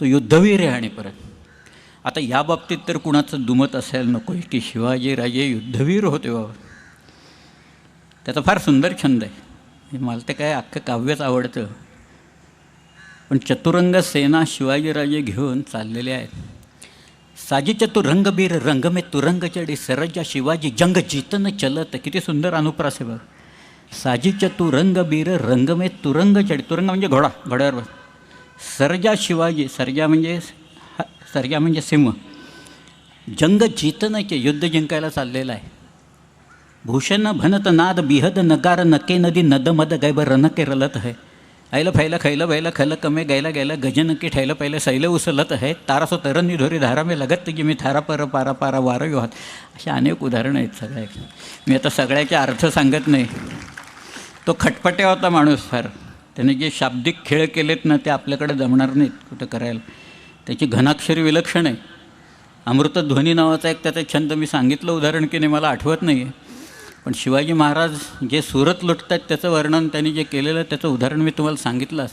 तो युद्धवीर आहे. आणि परत आता या बाबतीत तर कुणाचं दुमत असायला नको की शिवाजीराजे युद्धवीर होते बाबा. त्याचा फार सुंदर छंद आहे. मला ते काय अख्खं काव्यच आवडतं. पण चतुरंग सेना शिवाजीराजे घेऊन चाललेले आहेत. साजी चतुरंगबीर रंग में तुरंग चढी सरजा शिवाजी जंग जीतन चलत. किती सुंदर अनुप्रास आहे बघ. साजी चतुरंगबीर रंग में तुरंग चढी. तुरंग म्हणजे घोडा, घोड्यावर. सरजा शिवाजी, सरजा म्हणजे सिंह. जंग जीतनचे, युद्ध जिंकायला चाललेला आहे. भूषण भनत नाद बिहद नगार नके नदी नदमद गैब रनके रलत है. ऐलं फैलं खैलं बैलं खल कमे गैला गैला गजनकी ठैलं पहिलं सैलं उचलत आहे. तारासो तरणी धोरी धारा में लगत की मी थारा पर पारा पारा वारं योहात. अशा अनेक उदाहरणं आहेत सगळ्याची. मी आता सगळ्याचे अर्थ सांगत नाही. तो खटपट्या होता माणूस फार. त्याने जे शाब्दिक खेळ केलेत ना ते आपल्याकडे जमणार नाहीत कुठं करायला. त्याची घनाक्षरी विलक्षण आहे. अमृतध्वनी नावाचा एक त्याचा छंद मी सांगितलं उदाहरण की नाही मला आठवत नाही आहे. पण शिवाजी महाराज जे सुरत लुटतात त्याचं वर्णन त्यांनी जे केलेलं त्याचं उदाहरण मी तुम्हाला सांगितलं.